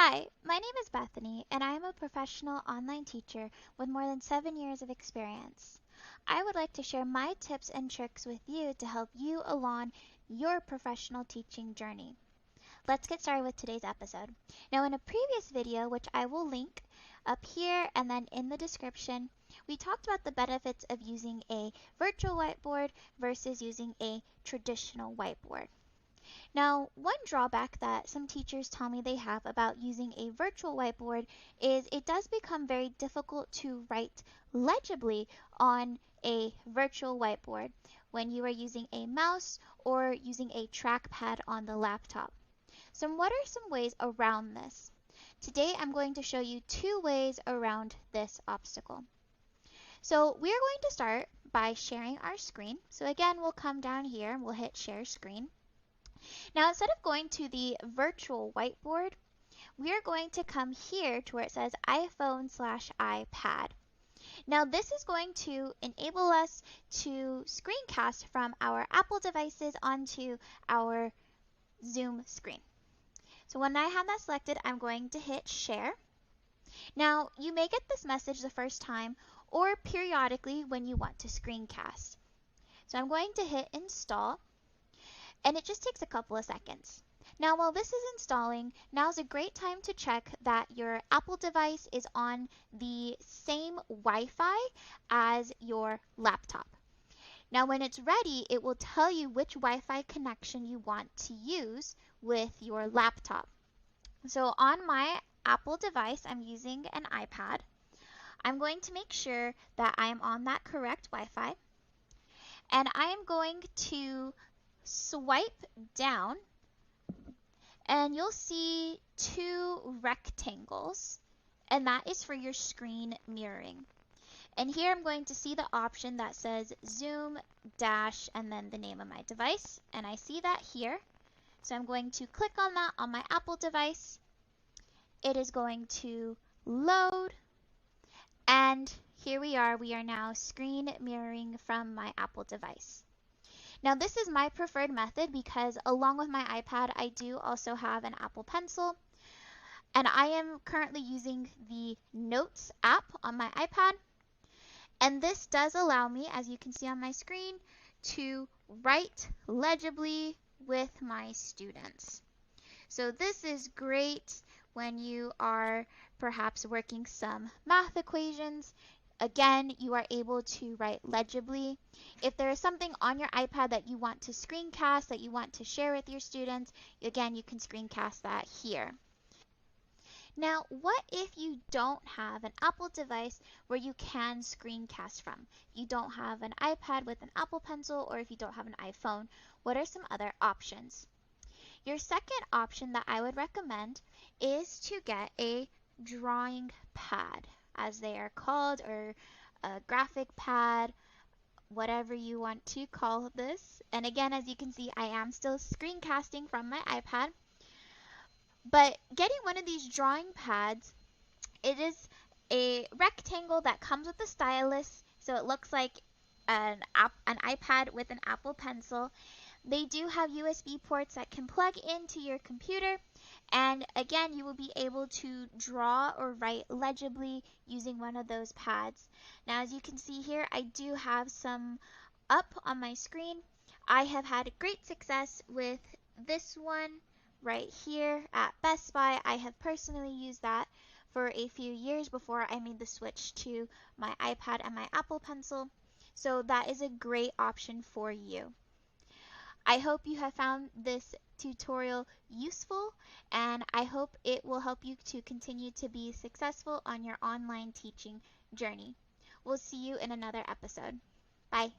Hi, my name is Bethany, and I am a professional online teacher with more than 7 years of experience. I would like to share my tips and tricks with you to help you along your professional teaching journey. Let's get started with today's episode. Now, in a previous video, which I will link up here and then in the description, we talked about the benefits of using a virtual whiteboard versus using a traditional whiteboard. Now, one drawback that some teachers tell me they have about using a virtual whiteboard is it does become very difficult to write legibly on a virtual whiteboard when you are using a mouse or using a trackpad on the laptop. So what are some ways around this? Today I'm going to show you 2 ways around this obstacle. So we're going to start by sharing our screen. So again, we'll come down here and we'll hit share screen. Now, instead of going to the virtual whiteboard, we are going to come here to where it says iPhone/iPad. Now, this is going to enable us to screencast from our Apple devices onto our Zoom screen. So when I have that selected, I'm going to hit share. Now, you may get this message the first time or periodically when you want to screencast. So I'm going to hit install. And it just takes a couple of seconds. Now, while this is installing, now's a great time to check that your Apple device is on the same Wi-Fi as your laptop. Now, when it's ready, it will tell you which Wi-Fi connection you want to use with your laptop. So on my Apple device, I'm using an iPad. I'm going to make sure that I am on that correct Wi-Fi. And I am going to swipe down and you'll see 2 rectangles, and that is for your screen mirroring. And here I'm going to see the option that says Zoom dash and then the name of my device, and I see that here. So I'm going to click on that on my Apple device. It is going to load, and here we are now screen mirroring from my Apple device. Now, this is my preferred method because along with my iPad, I do also have an Apple Pencil, and I am currently using the Notes app on my iPad. And this does allow me, as you can see on my screen, to write legibly with my students. So this is great when you are perhaps working some math equations. Again, you are able to write legibly. If there is something on your iPad that you want to screencast, that you want to share with your students, again, you can screencast that here. Now, what if you don't have an Apple device where you can screencast from? If you don't have an iPad with an Apple Pencil, or if you don't have an iPhone, what are some other options? Your second option that I would recommend is to get a drawing pad, as they are called, or a graphic pad, whatever you want to call this. And again, as you can see, I am still screencasting from my iPad. But getting one of these drawing pads, it is a rectangle that comes with a stylus, so it looks like an iPad with an Apple Pencil. They do have USB ports that can plug into your computer, and again, you will be able to draw or write legibly using one of those pads. Now, as you can see here, I do have some up on my screen. I have had great success with this one right here at Best Buy. I have personally used that for a few years before I made the switch to my iPad and my Apple Pencil. So that is a great option for you. I hope you have found this tutorial useful, and I hope it will help you to continue to be successful on your online teaching journey. We'll see you in another episode. Bye.